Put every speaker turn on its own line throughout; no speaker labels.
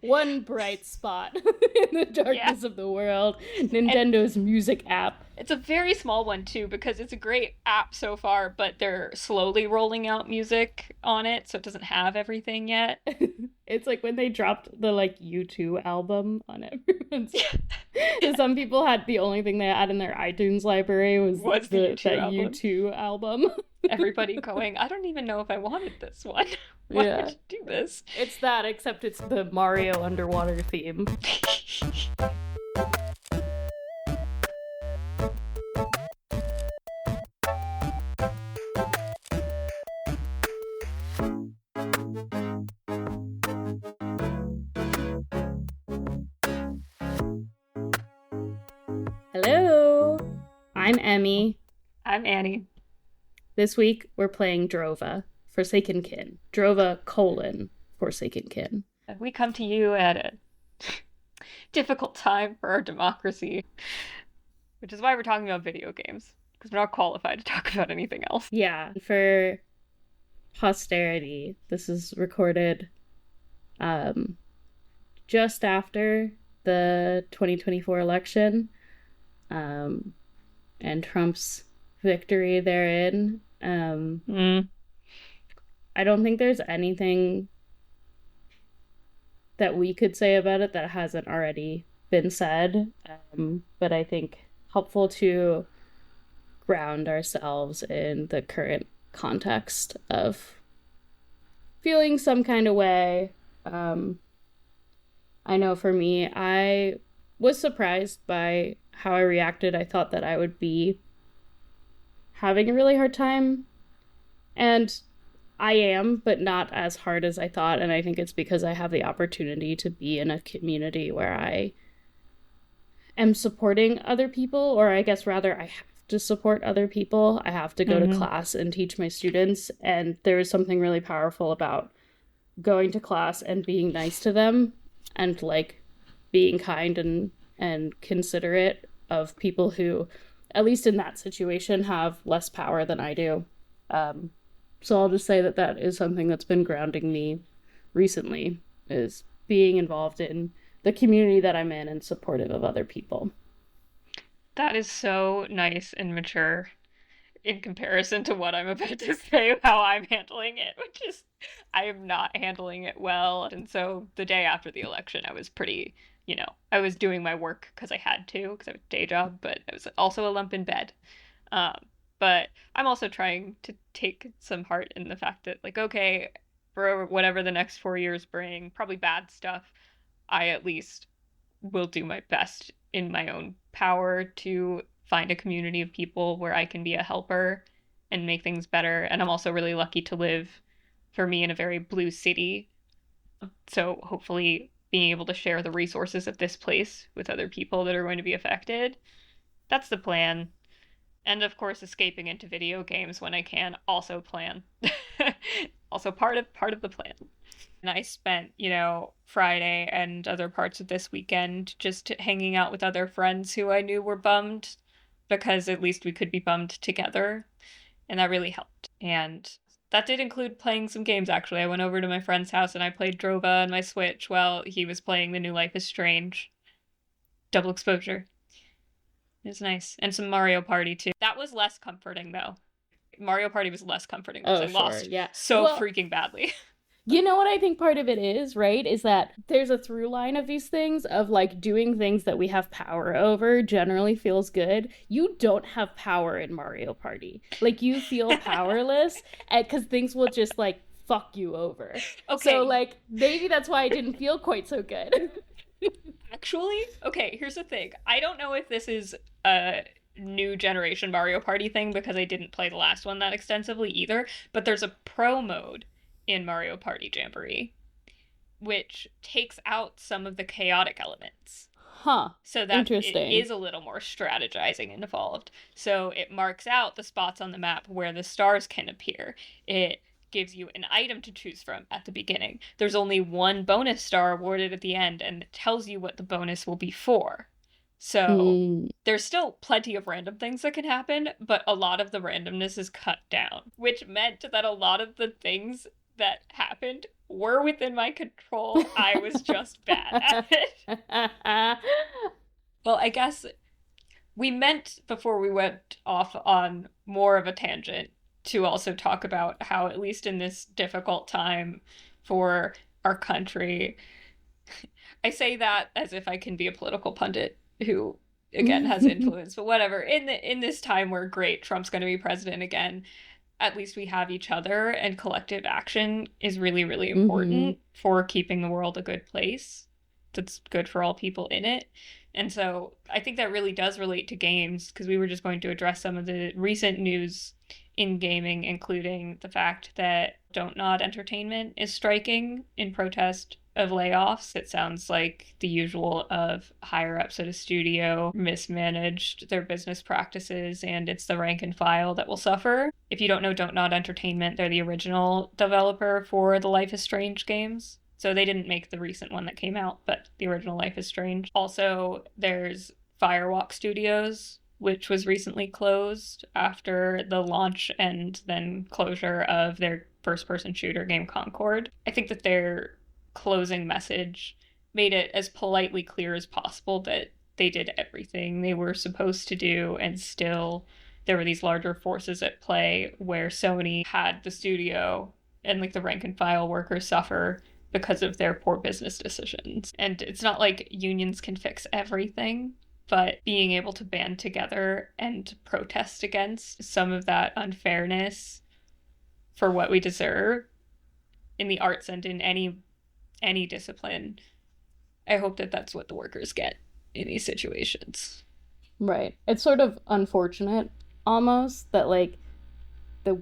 One bright spot in the darkness of the world. Nintendo's music app.
It's a very small one, too, because it's a great app so far, but they're slowly rolling out music on it, so it doesn't have everything yet.
It's like when they dropped the, like, U2 album on everyone's... Some people had the only thing they had in their iTunes library was the U2 album.
Everybody going, I don't even know if I wanted this one. Why did you do this?
It's that, except it's the Mario underwater theme. Hello, I'm Emmi.
I'm Annie.
This week we're playing Drova, Forsaken Kin. Drova, Forsaken Kin.
We come to you at a difficult time for our democracy, which is why we're talking about video games, because we're not qualified to talk about anything else.
Yeah, for posterity, this is recorded just after the 2024 election and Trump's victory therein. I don't think there's anything that we could say about it that hasn't already been said, but I think helpful to ground ourselves in the current context of feeling some kind of way. I know for me, I was surprised by how I reacted. I thought that I would be having a really hard time, and I am, but not as hard as I thought, and I think it's because I have the opportunity to be in a community where I am supporting other people, or I guess rather I have to support other people. I have to go to class and teach my students, and there is something really powerful about going to class and being nice to them and like being kind and considerate of people who, at least in that situation, have less power than I do. So I'll just say that that is something that's been grounding me recently, is being involved in the community that I'm in and supportive of other people.
That is so nice and mature in comparison to what I'm about to say, how I'm handling it, which is I am not handling it well. And so the day after the election, I was pretty, I was doing my work because I had to, because I have a day job, but I was also a lump in bed. But I'm also trying to take some heart in the fact that, like, okay, for whatever the next 4 years bring, probably bad stuff, I at least will do my best in my own power to find a community of people where I can be a helper and make things better. And I'm also really lucky to live, for me, in a very blue city. So hopefully being able to share the resources of this place with other people that are going to be affected. That's the plan. And of course, escaping into video games when I can, also plan. Also part of the plan. And I spent, Friday and other parts of this weekend just hanging out with other friends who I knew were bummed, because at least we could be bummed together. And that really helped. And that did include playing some games, actually. I went over to my friend's house and I played Drova on my Switch while he was playing the new Life is Strange. Double exposure. It was nice. And some Mario Party, too. That was less comforting, though. Mario Party was less comforting because I lost so freaking badly.
You know what I think part of it is, right? Is that there's a through line of these things of, like, doing things that we have power over generally feels good. You don't have power in Mario Party. Like, you feel powerless because things will just, like, fuck you over. Okay. So, like, maybe that's why it didn't feel quite so good.
Actually, okay, here's the thing. I don't know if this is a new generation Mario Party thing because I didn't play the last one that extensively either, but there's a pro mode in Mario Party Jamboree, which takes out some of the chaotic elements.
Huh.
So that it is a little more strategizing and involved. So it marks out the spots on the map where the stars can appear. It gives you an item to choose from at the beginning. There's only one bonus star awarded at the end, and it tells you what the bonus will be for. So there's still plenty of random things that can happen, but a lot of the randomness is cut down, which meant that a lot of the things that happened were within my control. I was just bad at it. Well, I guess we meant before we went off on more of a tangent to also talk about how, at least in this difficult time for our country, I say that as if I can be a political pundit who, again, has influence, but whatever. In this time where great, Trump's going to be president again, at least we have each other, and collective action is really, really important for keeping the world a good place that's good for all people in it. And so I think that really does relate to games, because we were just going to address some of the recent news in gaming, including the fact that Don't Nod Entertainment is striking in protest of layoffs. It sounds like the usual of higher ups at a studio mismanaged their business practices, and it's the rank and file that will suffer. If you don't know Don't Nod Entertainment, they're the original developer for the Life is Strange games. So they didn't make the recent one that came out, but the original Life is Strange. Also, there's Firewalk Studios, which was recently closed after the launch and then closure of their first-person shooter game Concord. I think that their closing message made it as politely clear as possible that they did everything they were supposed to do, and still there were these larger forces at play where Sony had the studio and like the rank and file workers suffer because of their poor business decisions. And it's not like unions can fix everything, but being able to band together and protest against some of that unfairness for what we deserve in the arts and in any discipline, I hope that that's what the workers get in these situations.
Right. It's sort of unfortunate almost that like the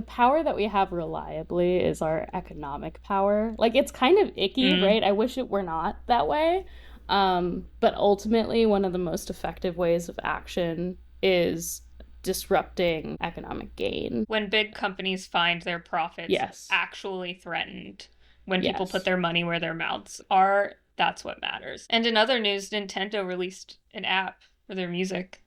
power that we have reliably is our economic power. Like, it's kind of icky, right? I wish it were not that way. But ultimately, one of the most effective ways of action is disrupting economic gain.
When big companies find their profits actually threatened, when people put their money where their mouths are, that's what matters. And in other news, Nintendo released an app for their music.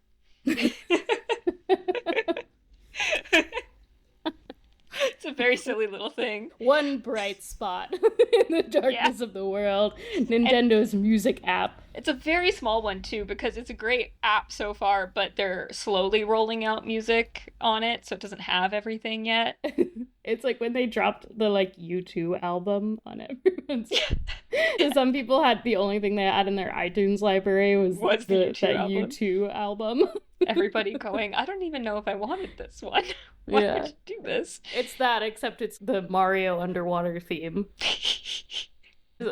It's a very silly little thing.
One bright spot in the darkness of the world. Nintendo's music app.
It's a very small one, too, because it's a great app so far, but they're slowly rolling out music on it, so it doesn't have everything yet.
It's like when they dropped the, like, U2 album on everyone's... So some people had the only thing they had in their iTunes library was the U2 album.
Everybody going, I don't even know if I wanted this one. Why would you do this?
It's that, except it's the Mario underwater theme.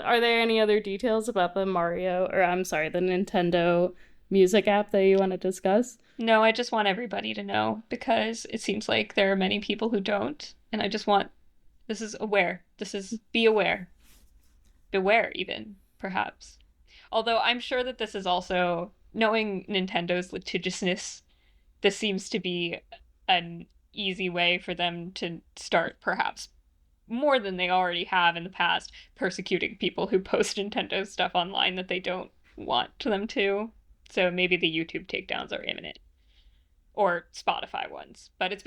Are there any other details about the the Nintendo music app that you want to discuss?
No, I just want everybody to know, because it seems like there are many people who don't. And I just want, be aware. Beware, even, perhaps. Although I'm sure that this is also, knowing Nintendo's litigiousness, this seems to be an easy way for them to start, perhaps more than they already have in the past, persecuting people who post Nintendo stuff online that they don't want them to. So maybe the YouTube takedowns are imminent. Or Spotify ones. But it's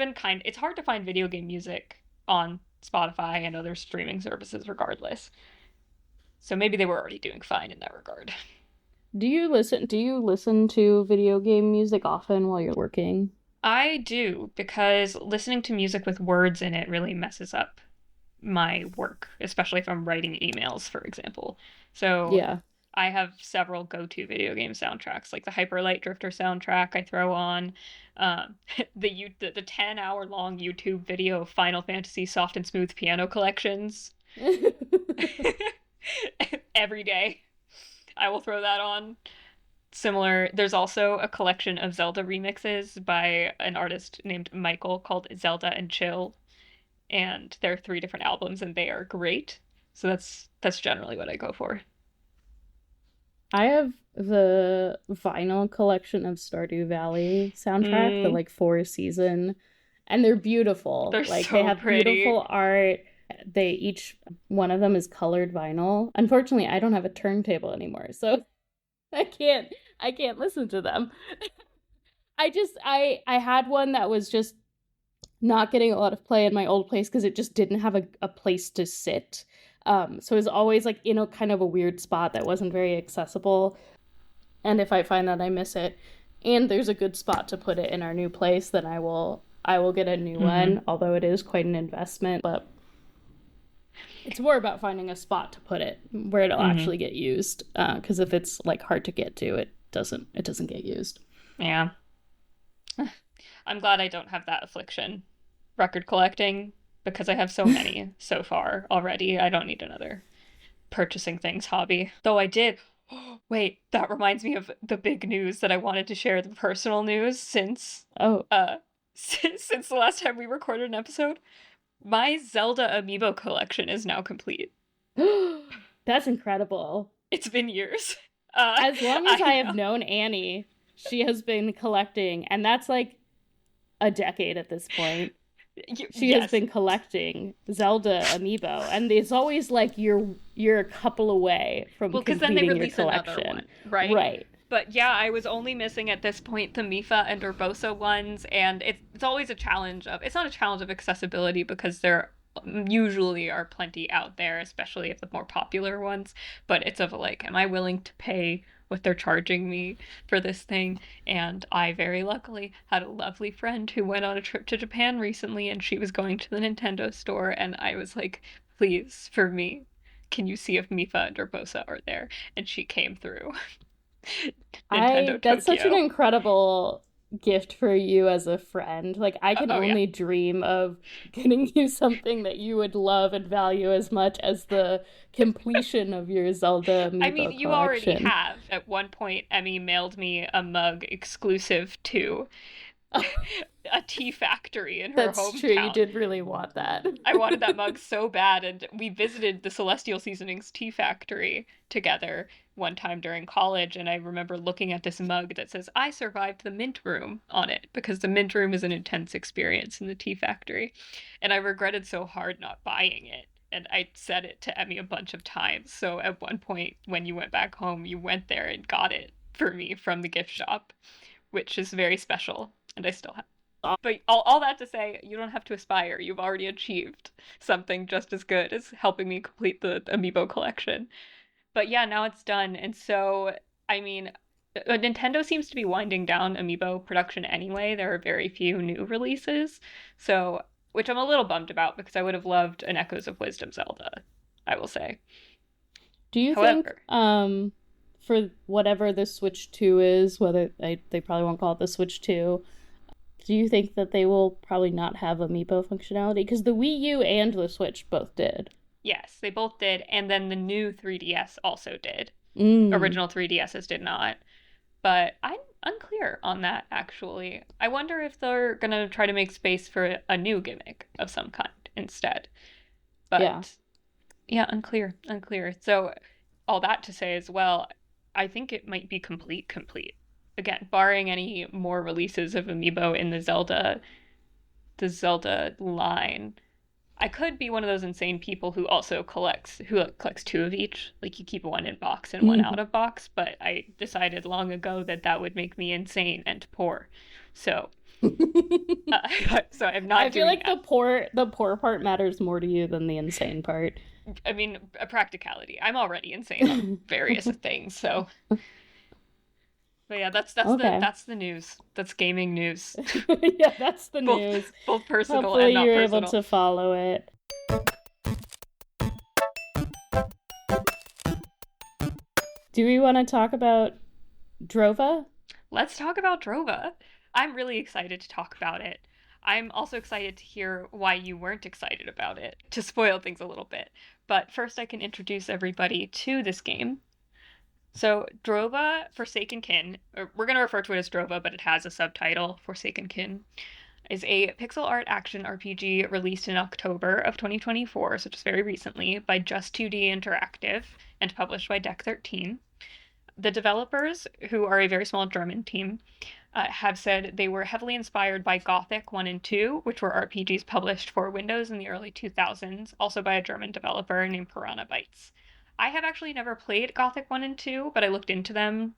hard to find video game music on Spotify and other streaming services regardless. So maybe they were already doing fine in that regard.
Do you listen to video game music often while you're working?
I do, because listening to music with words in it really messes up my work, especially if I'm writing emails, for example. So I have several go-to video game soundtracks, like the Hyper Light Drifter soundtrack I throw on, the 10-hour-long YouTube video of Final Fantasy Soft and Smooth Piano Collections. Every day I will throw that on. Similar, there's also a collection of Zelda remixes by an artist named Michael called Zelda and Chill, and there are 3 different albums and they are great. So that's generally what I go for.
I have the vinyl collection of Stardew Valley soundtrack, the like 4-season, and they're beautiful.
They're
like
so
they have
pretty.
Beautiful art. Each one of them is colored vinyl. Unfortunately, I don't have a turntable anymore, so I can't listen to them. I had one that was just not getting a lot of play in my old place because it just didn't have a place to sit. So it was always like in a kind of a weird spot that wasn't very accessible. And if I find that I miss it and there's a good spot to put it in our new place, then I will get a new
Mm-hmm.
one, although it is quite an investment. But it's more about finding a spot to put it where it'll
Mm-hmm.
actually get used. Because if it's like hard to get to, it doesn't get used.
Yeah. I'm glad I don't have that affliction. Record collecting, because I have so many so far already. I don't need another purchasing things hobby. Though I did. Wait, that reminds me of the big news that I wanted to share, the personal news
Oh,
uh since the last time we recorded an episode. My Zelda amiibo collection is now complete.
that's incredible.
It's been years.
As long as I
I
have
know.
known Annie, she has been collecting, and that's like a decade at this point. She has
Yes.
been collecting Zelda amiibo, and it's always like you're a couple away from
Well, because then they
completing your
release another
collection.
one, right?
Right.
But yeah, I was only missing at this point the Mifa and Urbosa ones, and it's always a challenge of, it's not a challenge of accessibility because there usually are plenty out there, especially if the more popular ones, but it's of like, am I willing to pay what they're charging me for this thing? And I very luckily had a lovely friend who went on a trip to Japan recently, and she was going to the Nintendo store, and I was like, please, for me, can you see if Mifa and Urbosa are there? And she came through.
I
Nintendo
That's such an
Tokyo.
incredible gift for you as a friend. Like I can
Oh yeah.
only dream of getting you something that you would love and value as much as the completion of your Zelda
I mean,
amiibo
you already
collection.
have. At one point, Emmy mailed me a mug exclusive to a tea factory in her
That's true. You
hometown.
did really want that.
I wanted that mug so bad, and we visited the Celestial Seasonings tea factory together one time during college, and I remember looking at this mug that says, I survived the mint room on it, because the mint room is an intense experience in the tea factory. And I regretted so hard not buying it. And I said it to Emmy a bunch of times. So at one point, when you went back home, you went there and got it for me from the gift shop, which is very special, and I still have. But all that to say, you don't have to aspire. You've already achieved something just as good as helping me complete the amiibo collection. But yeah, now it's done. And so, I mean, Nintendo seems to be winding down amiibo production anyway. There are very few new releases. So, which I'm a little bummed about because I would have loved an Echoes of Wisdom Zelda, I will say.
Do you think,
However,
for whatever the Switch 2 is, whether they probably won't call it the Switch 2, do you think that they will probably not have amiibo functionality? Because the Wii U and the Switch both did.
yes, they both did. And then the new 3DS also did.
Mm.
Original 3DSs did not. But I'm unclear on that actually. I wonder if they're gonna try to make space for a new gimmick of some kind instead.
Yeah.
But yeah, unclear. So all that to say as well, I think it might be complete. Again, barring any more releases of Amiibo in the Zelda line. I could be one of those insane people who collects two of each. Like you keep one in box and one out of box, but I decided long ago that that would make me insane and poor. So, so I'm
I
not
feel
doing
like
that.
the poor part matters more to you than the insane part.
I mean, a practicality. I'm already insane on various things, so but yeah,
Okay.
that's the news. That's gaming news.
Yeah, that's the
both
news.
both personal and
Hopefully
not
you're able
personal.
to follow it. Do we want to talk about Drova?
Let's talk about Drova. I'm really excited to talk about it. I'm also excited to hear why you weren't excited about it, to spoil things a little bit. But first, I can introduce everybody to this game. So, Drova Forsaken Kin, or we're going to refer to it as Drova, but it has a subtitle, Forsaken Kin, is a pixel art action RPG released in October of 2024, so just very recently, by Just 2D Interactive and published by Deck 13. The developers, who are a very small German team, have said they were heavily inspired by Gothic 1 and 2, which were RPGs published for Windows in the early 2000s, also by a German developer named Piranha Bytes. I have actually never played Gothic 1 and 2, but I looked into them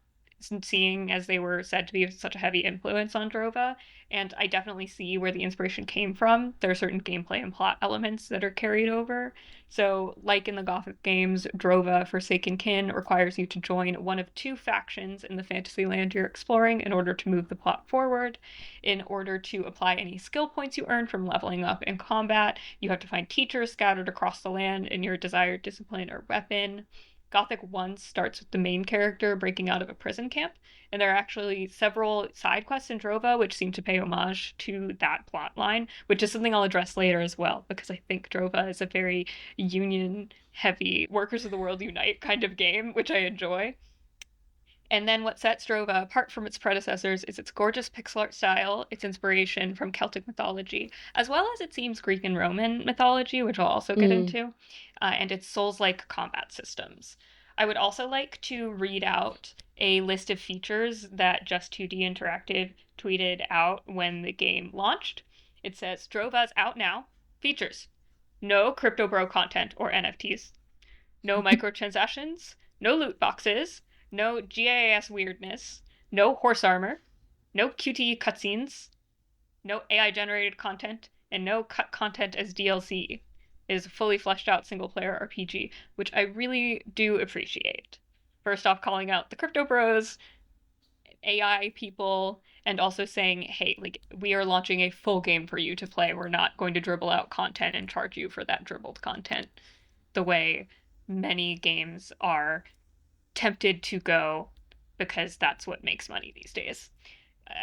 seeing as they were said to be such a heavy influence on Drova. And I definitely see where the inspiration came from. There are certain gameplay and plot elements that are carried over. So, like in the Gothic games, Drova, Forsaken Kin requires you to join one of two factions in the fantasy land you're exploring in order to move the plot forward. In order to apply any skill points you earn from leveling up in combat, you have to find teachers scattered across the land in your desired discipline or weapon. Gothic 1 starts with the main character breaking out of a prison camp, and there are actually several side quests in Drova which seem to pay homage to that plot line, which is something I'll address later as well, because I think Drova is a very union heavy, workers of the world unite kind of game, which I enjoy. And then what sets Drova apart from its predecessors is its gorgeous pixel art style, its inspiration from Celtic mythology, as well as it seems Greek and Roman mythology, which I'll also get
Mm.
into, and its Souls-like combat systems. I would also like to read out a list of features that Just 2D Interactive tweeted out when the game launched. It says, Drova's out now. Features. No crypto bro content or NFTs. No microtransactions. No loot boxes. No GIS weirdness, no horse armor, no QTE cutscenes, no AI generated content, and no cut content as DLC. It is a fully fleshed out single player RPG, which I really do appreciate. First off, calling out the crypto bros, AI people, and also saying, hey, like, we are launching a full game for you to play. We're not going to dribble out content and charge you for that dribbled content the way many games are tempted to go because that's what makes money these days.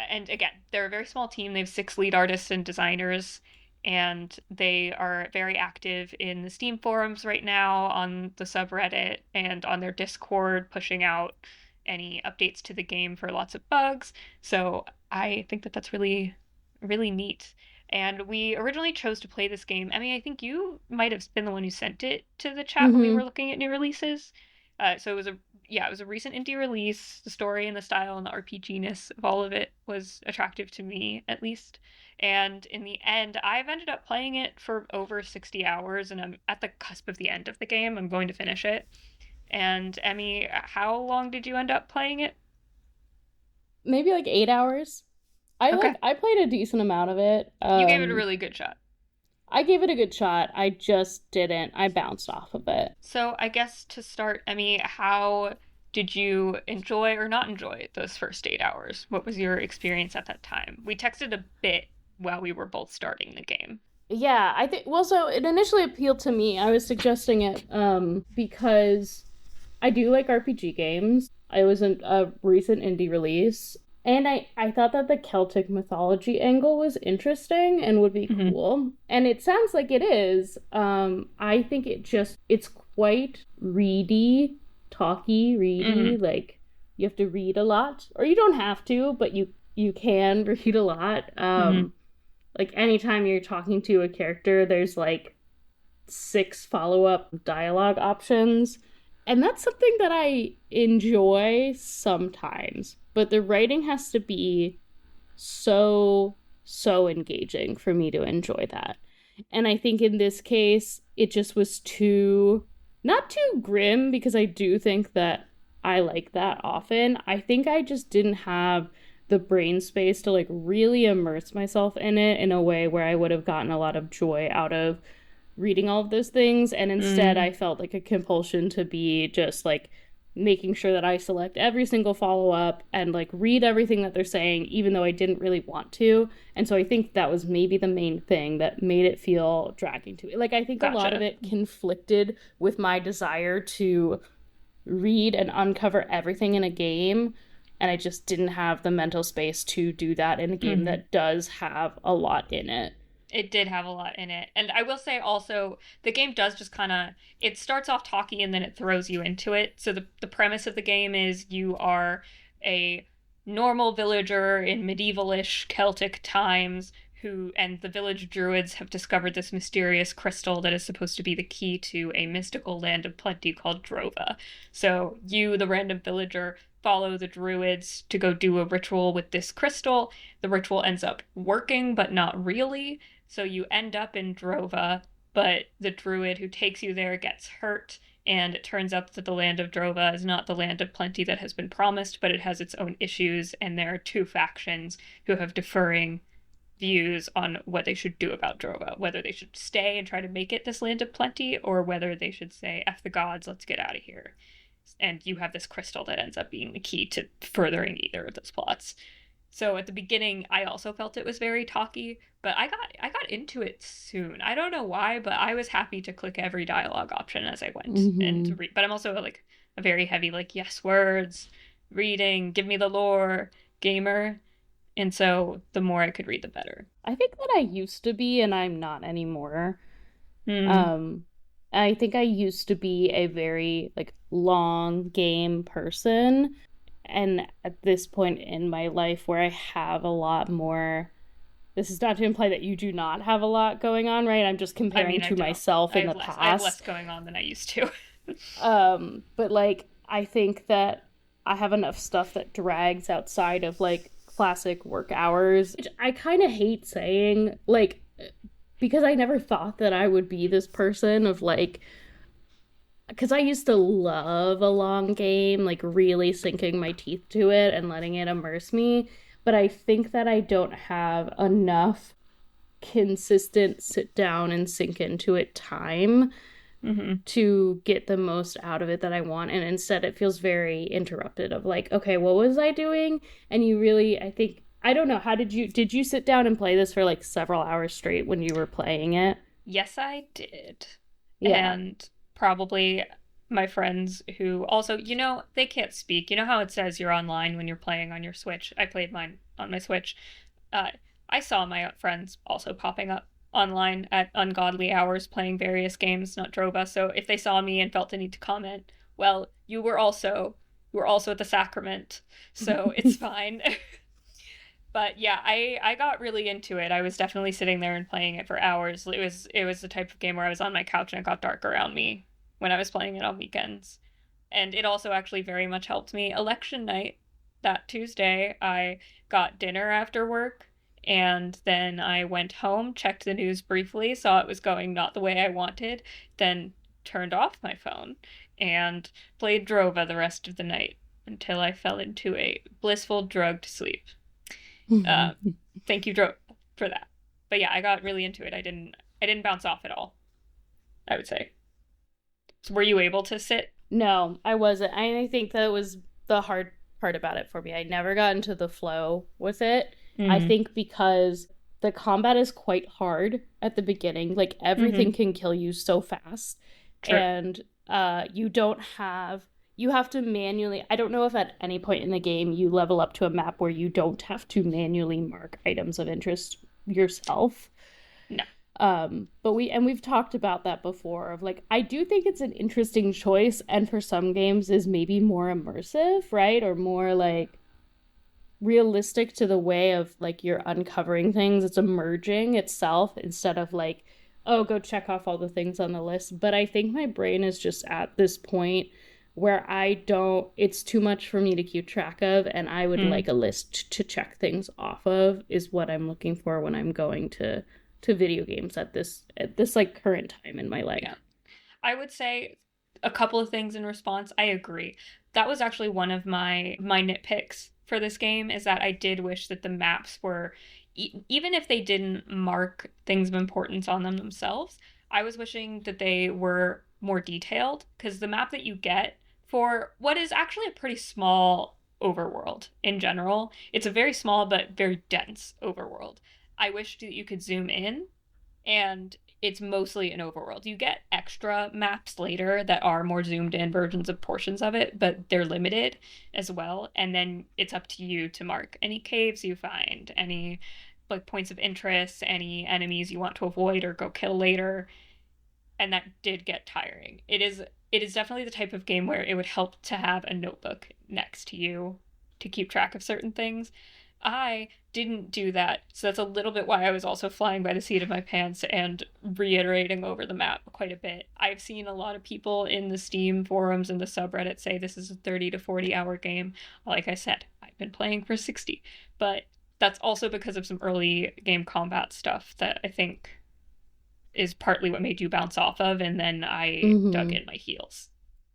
And again, they're a very small team. They have 6 lead artists and designers, and they are very active in the Steam forums right now, on the subreddit, and on their Discord, pushing out any updates to the game for lots of bugs. So I think that that's really, really neat. And we originally chose to play this game. Emmi, I think you might have been the one who sent it to the chat when we
Mm-hmm.
were looking at new releases. So it was a recent indie release. The story and the style and the RPG-ness of all of it was attractive to me, at least. And in the end, I've ended up playing it for over 60 hours, and I'm at the cusp of the end of the game. I'm going to finish it. And Emmi, how long did you end up playing it?
Maybe like 8 hours.
Okay.
I played a decent amount of it.
You gave it a really good shot.
I gave it a good shot. I just didn't. I bounced off of it.
So I guess to start, Emmi, how did you enjoy or not enjoy those first 8 hours? What was your experience at that time? We texted a bit while we were both starting the game.
Yeah, I think well so it initially appealed to me. I was suggesting it because I do like RPG games. It was a recent indie release. And I thought that the Celtic mythology angle was interesting and would be
Mm-hmm.
cool. And it sounds like it is. I think it's quite reedy, talky, reedy.
Mm-hmm.
Like, you have to read a lot. Or you don't have to, but you can read a lot.
Mm-hmm.
Like, anytime you're talking to a character, there's like 6 follow-up dialogue options. And that's something that I enjoy sometimes. But the writing has to be so engaging for me to enjoy that. And I think in this case, it just was not too grim, because I do think that I like that often. I think I just didn't have the brain space to like really immerse myself in it in a way where I would have gotten a lot of joy out of reading all of those things. And instead,
Mm.
I felt like a compulsion to be just like making sure that I select every single follow up and like read everything that they're saying, even though I didn't really want to. And so I think that was maybe the main thing that made it feel dragging to me. Like, I think a lot of
Gotcha.
it conflicted with my desire to read and uncover everything in a game. And I just didn't have the mental space to do that in a game
Mm-hmm.
that does have a lot in it.
It did have a lot in it. And I will say also, the game does just kind of, it starts off talky and then it throws you into it. So the premise of the game is you are a normal villager in medievalish Celtic times and the village druids have discovered this mysterious crystal that is supposed to be the key to a mystical land of plenty called Drova. So you, the random villager, follow the druids to go do a ritual with this crystal. The ritual ends up working, but not really. So you end up in Drova, but the druid who takes you there gets hurt And it turns out that the land of Drova is not the land of plenty that has been promised, but it has its own issues, and there are two factions who have differing views on what they should do about Drova, whether they should stay and try to make it this land of plenty, or whether they should say, F the gods, let's get out of here. And you have this crystal that ends up being the key to furthering either of those plots. So at the beginning, I also felt it was very talky, but I got into it soon. I don't know why, but I was happy to click every dialogue option as I went and read. But I'm also like a very heavy like yes words, reading, give me the lore gamer, and so the more I could read, the better.
I think that I used to be, and I'm not anymore.
Mm.
I think I used to be a very like long game person, and at this point in my life where I have a lot more, this is not to imply that you do not have a lot going on, right? I'm just comparing to myself in the past.
I have less going on than I used to.
But like I think that I have enough stuff that drags outside of like classic work hours, which I kind of hate saying, like, because I never thought that I would be this person of like, because I used to love a long game, like really sinking my teeth to it and letting it immerse me. But I think that I don't have enough consistent sit down and sink into it time to get the most out of it that I want. And instead it feels very interrupted of like, okay, what was I doing? And you really, I think, I don't know, how did you sit down and play this for like several hours straight when you were playing it?
Yes, I did.
Yeah.
And probably my friends who also, they can't speak. You know how it says you're online when you're playing on your Switch? I played mine on my Switch. I saw my friends also popping up online at ungodly hours playing various games, not Drova. So if they saw me and felt the need to comment, well, you were also at the sacrament, so it's fine. But yeah, I got really into it. I was definitely sitting there and playing it for hours. It was the type of game where I was on my couch and it got dark around me when I was playing it on weekends. And it also actually very much helped me. Election night that Tuesday, I got dinner after work and then I went home, checked the news briefly, saw it was going not the way I wanted, then turned off my phone and played Drova the rest of the night until I fell into a blissful drugged sleep. Uh, Thank you, Drova, for that. But yeah, I got really into it. I didn't bounce off at all, I would say. So were you able to sit?
No, I wasn't. I think that was the hard part about it for me. I never got into the flow with it. I think because the combat is quite hard at the beginning. Like everything can kill you so fast.
True.
And you have to manually, I don't know if at any point in the game you level up to a map where you don't have to manually mark items of interest yourself.
No.
But we've talked about that before of like, I do think it's an interesting choice, and for some games is maybe more immersive, right? Or more like realistic to the way of like you're uncovering things. It's emerging itself instead of like, oh, go check off all the things on the list. But I think my brain is just at this point where it's too much for me to keep track of, and I would like a list to check things off of is what I'm looking for when I'm going to video games at this like current time in my life.
Yeah. I would say a couple of things in response. I agree. That was actually one of my nitpicks for this game, is that I did wish that the maps were, even if they didn't mark things of importance on them themselves, I was wishing that they were more detailed, because the map that you get for what is actually a pretty small overworld in general, it's a very small but very dense overworld. I wish that you could zoom in, and it's mostly an overworld. You get extra maps later that are more zoomed in versions of portions of it, but they're limited as well. And then it's up to you to mark any caves you find, any like points of interest, any enemies you want to avoid or go kill later. And that did get tiring. It is definitely the type of game where it would help to have a notebook next to you to keep track of certain things. I didn't do that, so that's a little bit why I was also flying by the seat of my pants and reiterating over the map quite a bit. I've seen a lot of people in the Steam forums and the subreddit say this is a 30 to 40 hour game. Like I said, I've been playing for 60, but that's also because of some early game combat stuff that I think is partly what made you bounce off of, and then I dug in my heels.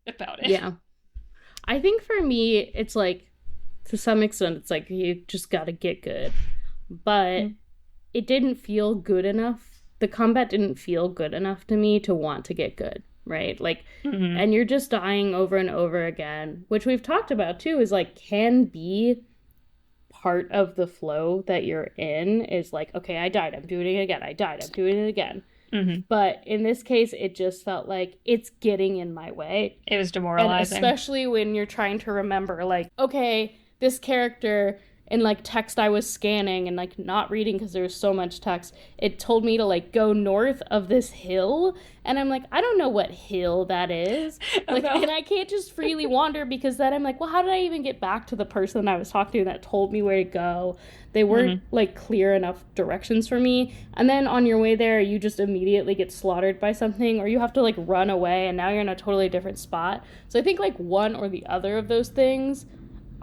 about it.
Yeah. I think for me, it's like, to some extent, it's like you just gotta get good. But it didn't feel good enough. The combat didn't feel good enough to me to want to get good, right? Like,
Mm-hmm.
and you're just dying over and over again, which we've talked about too, is like, can be part of the flow that you're in, is like, okay, I died, I'm doing it again. I died, I'm doing it again.
Mm-hmm.
But in this case, it just felt like it's getting in my way.
It was
And
demoralizing.
especially when you're trying to remember, like, okay, this character in like text I was scanning and like not reading because there was so much text, it told me to like go north of this hill. And I'm like, I don't know what hill that is. Like,
No.
and I can't just freely wander, because then I'm like, well, how did I even get back to the person I was talking to that told me where to go? They weren't like clear enough directions for me. And then on your way there, you just immediately get slaughtered by something, or you have to like run away and now you're in a totally different spot. So I think like one or the other of those things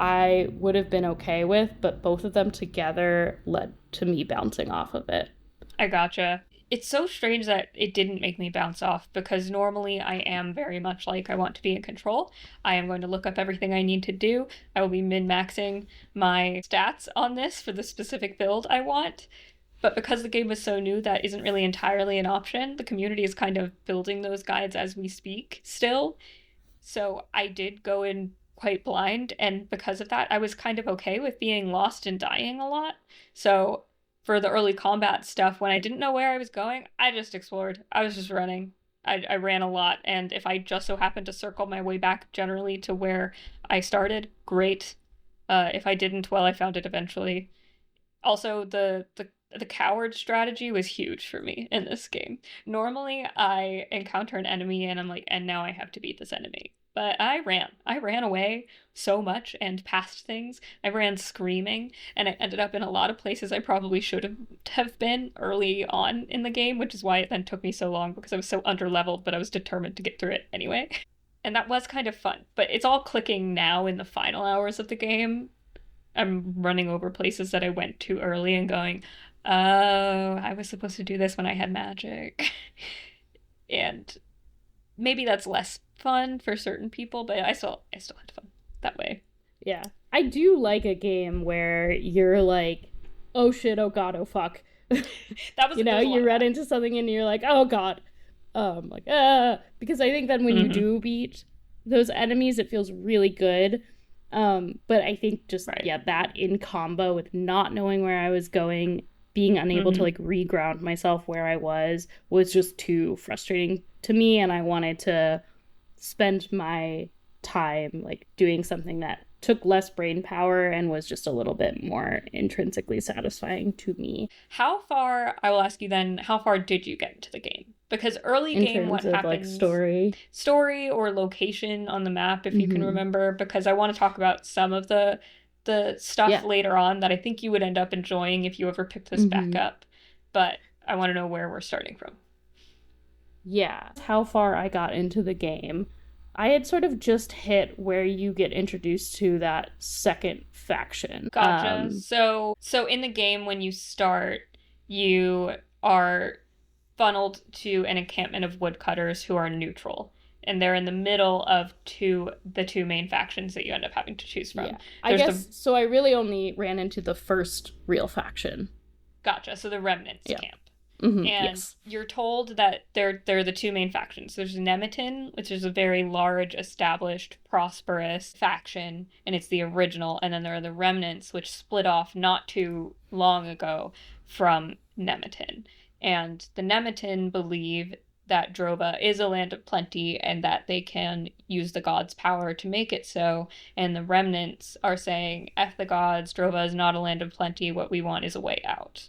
I would have been okay with, but both of them together led to me bouncing off of it.
I gotcha. It's so strange that it didn't make me bounce off, because normally I am very much like, I want to be in control. I am going to look up everything I need to do. I will be min-maxing my stats on this for the specific build I want. But because the game was so new, that isn't really entirely an option. The community is kind of building those guides as we speak still. So I did go in quite blind, and because of that, I was kind of okay with being lost and dying a lot. So for the early combat stuff, when I didn't know where I was going, I just explored. I was just running. I ran a lot, and if I just so happened to circle my way back generally to where I started, great. If I didn't, well, I found it eventually. Also, the coward strategy was huge for me in this game. Normally, I encounter an enemy and I'm like, and now I have to beat this enemy. But I ran. I ran away so much and past things. I ran screaming, and I ended up in a lot of places I probably should have been early on in the game, which is why it then took me so long, because I was so underleveled, but I was determined to get through it anyway. And that was kind of fun. But it's all clicking now in the final hours of the game. I'm running over places that I went too early and going, oh, I was supposed to do this when I had magic. And maybe that's less fun for certain people, but I still had fun that way.
Yeah. I do like a game where you're like, oh shit, oh god, oh fuck.
That was,
you know, you run into something and you're like, oh god. Like, because I think that when you do beat those enemies, it feels really good. But I think just, yeah, that in combo with not knowing where I was going, being unable to like reground myself where I was just too frustrating to me. And I wanted to spend my time like doing something that took less brain power and was just a little bit more intrinsically satisfying to me.
How far, I will ask you then, how far did you get into the game? Because early
in
game, what
terms of
happens?
Like
story or location on the map, if you can remember, because I want to talk about some of the stuff later on that I think you would end up enjoying if you ever picked this back up. But I want to know where we're starting from.
Yeah, how far I got into the game. I had sort of just hit where you get introduced to that second faction.
Gotcha. So in the game, when you start, you are funneled to an encampment of woodcutters who are neutral, and they're in the middle of the two main factions that you end up having to choose from.
Yeah. I guess so. I really only ran into the first real faction.
Gotcha. So the remnants camp.
And
you're told that they're the two main factions. There's Nemetin, which is a very large, established, prosperous faction, and it's the original. And then there are the remnants, which split off not too long ago from Nemetin. And the Nemetin believe that Drova is a land of plenty and that they can use the gods' power to make it so. And the remnants are saying, F the gods, Drova is not a land of plenty, what we want is a way out.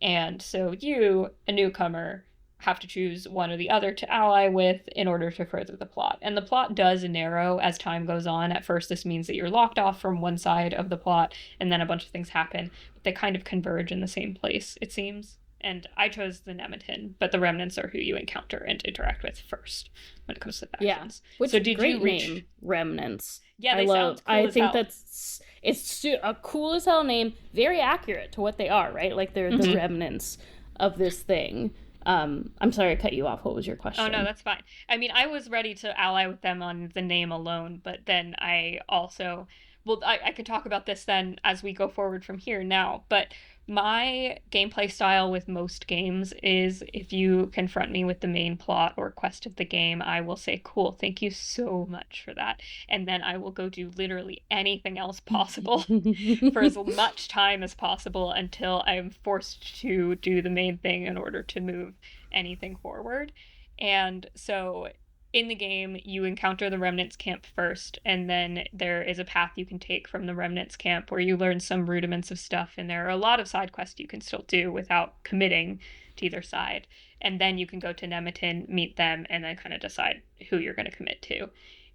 And so you, a newcomer, have to choose one or the other to ally with in order to further the plot. And the plot does narrow as time goes on. At first, this means that you're locked off from one side of the plot, and then a bunch of things happen. But they kind of converge in the same place, it seems. And I chose the Nemetin, but the remnants are who you encounter and interact with first when it comes to factions.
Yeah, which so did great you reach name, remnants?
Yeah, they sound cool as hell.
It's a cool as hell name, very accurate to what they are, right? Like they're the remnants of this thing. I'm sorry I cut you off. What was your
Oh no,
question?
that's fine. I mean, I was ready to ally with them on the name alone, but then I also, well, I could talk about this then as we go forward from here now. But my gameplay style with most games is if you confront me with the main plot or quest of the game, I will say, cool, thank you so much for that. And then I will go do literally anything else possible for as much time as possible until I'm forced to do the main thing in order to move anything forward. And so in the game, you encounter the Remnants camp first, and then there is a path you can take from the Remnants camp where you learn some rudiments of stuff, and there are a lot of side quests you can still do without committing to either side. And then you can go to Nemeton, meet them, and then kind of decide who you're going to commit to.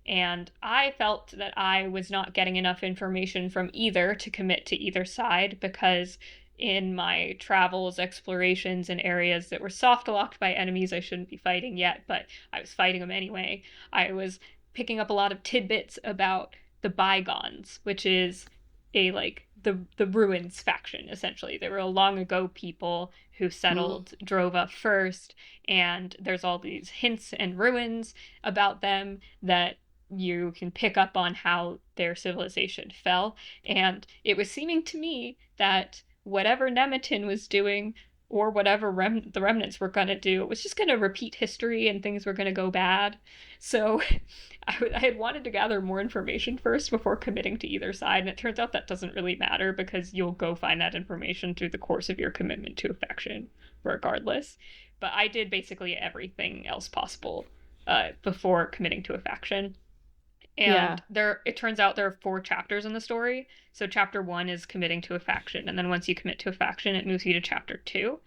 And I felt that I was not getting enough information from either to commit to either side because in my travels, explorations, in areas that were soft locked by enemies I shouldn't be fighting yet, but I was fighting them anyway. I was picking up a lot of tidbits about the Bygones, which is a like the ruins faction essentially. They were a long ago people who
Mm.
settled Drova first, and there's all these hints and ruins about them that you can pick up on how their civilization fell. And it was seeming to me that whatever Nemeton was doing or whatever the remnants were going to do, it was just going to repeat history and things were going to go bad. So I had wanted to gather more information first before committing to either side. And it turns out that doesn't really matter because you'll go find that information through the course of your commitment to a faction, regardless. But I did basically everything else possible before committing to a faction.
Yeah.
And it turns out there are 4 chapters in the story. So chapter 1 is committing to a faction, and then once you commit to a faction, it moves you to chapter 2.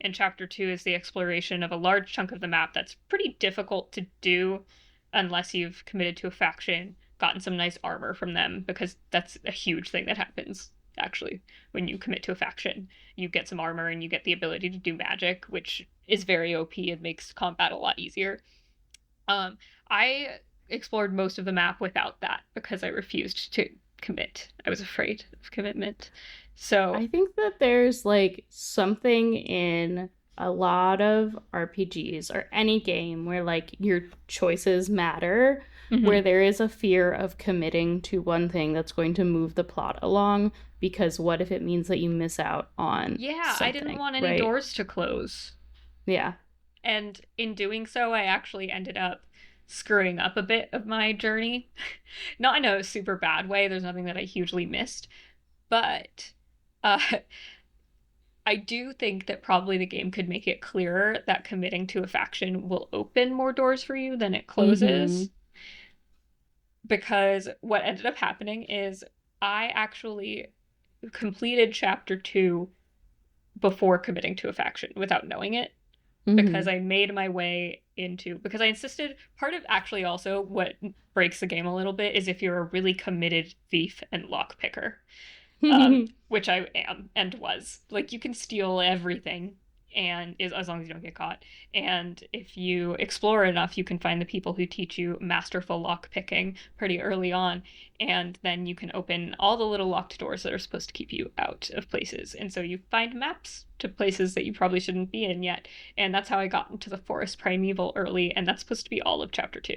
And chapter 2 is the exploration of a large chunk of the map that's pretty difficult to do unless you've committed to a faction, gotten some nice armor from them, because that's a huge thing that happens actually when you commit to a faction. You get some armor and you get the ability to do magic, which is very OP and makes combat a lot easier. I explored most of the map without that because I refused to commit. I was afraid of commitment. So,
I think that there's like something in a lot of RPGs or any game where like your choices matter, where
mhm.
there is a fear of committing to one thing that's going to move the plot along because what if it means that you miss out on
Yeah, I didn't
something,
want any
right?
doors to close.
Yeah.
And in doing so, I actually ended up screwing up a bit of my journey. Not in a super bad way, there's nothing that I hugely missed, but uh, I do think that probably the game could make it clearer that committing to a faction will open more doors for you than it
Mm-hmm.
closes. Because what ended up happening is I actually completed chapter 2 before committing to a faction without knowing it because
Mm-hmm.
I made my way into because I insisted part of actually also what breaks the game a little bit is if you're a really committed thief and lockpicker, which I am and was. Like you can steal everything, and as long as you don't get caught. And if you explore enough, you can find the people who teach you masterful lock picking pretty early on, and then you can open all the little locked doors that are supposed to keep you out of places. And so you find maps to places that you probably shouldn't be in yet. And that's how I got into the Forest Primeval early, and that's supposed to be all of chapter 2.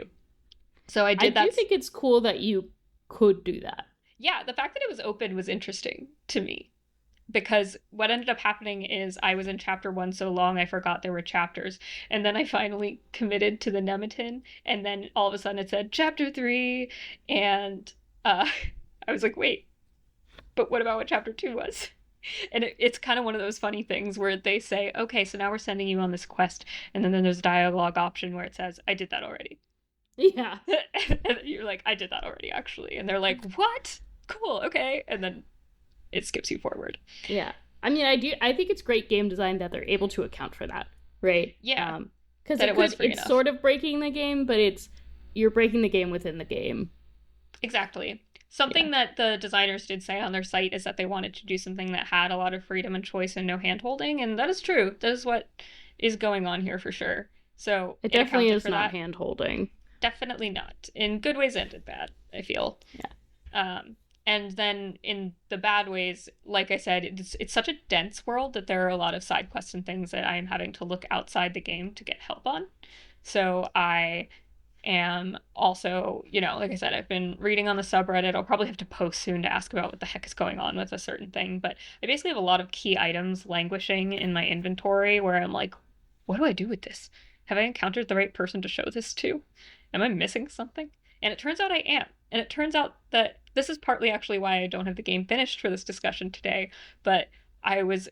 So I
I
did
do
that.
think it's cool that you could do that.
Yeah, the fact that it was open was interesting to me because what ended up happening is I was in chapter 1 so long I forgot there were chapters. And then I finally committed to the Nemeton, and then all of a sudden it said chapter 3. And uh, I was like, wait, but what about what chapter 2 was? And it's kind of one of those funny things where they say, okay, so now we're sending you on this quest. And then there's a dialogue option where it says, I did that already.
Yeah.
And you're like, I did that already, actually. And they're like, what? Cool, okay. And then it skips you forward.
Yeah. I mean, I do. I think it's great game design that they're able to account for that, right?
Yeah,
Because
that
it
it was
could.
free
It's
enough.
sort of breaking the game, but you're breaking the game within the game.
Exactly.
Yeah.
Something that the designers did say on their site is that they wanted to do something that had a lot of freedom and choice and no hand holding, and that is true. That is what is going on here for sure. So
It
it
definitely
accounted
is
for
not
that.
hand holding.
Definitely not. In good ways and in bad, I feel.
Yeah.
Um, And then in the bad ways, like I said, it's such a dense world that there are a lot of side quests and things that I am having to look outside the game to get help on. So I am also, like I said, I've been reading on the subreddit. I'll probably have to post soon to ask about what the heck is going on with a certain thing. But I basically have a lot of key items languishing in my inventory where I'm like, what do I do with this? Have I encountered the right person to show this to? Am I missing something? And it turns out I am. And it turns out that this is partly actually why I don't have the game finished for this discussion today. But I was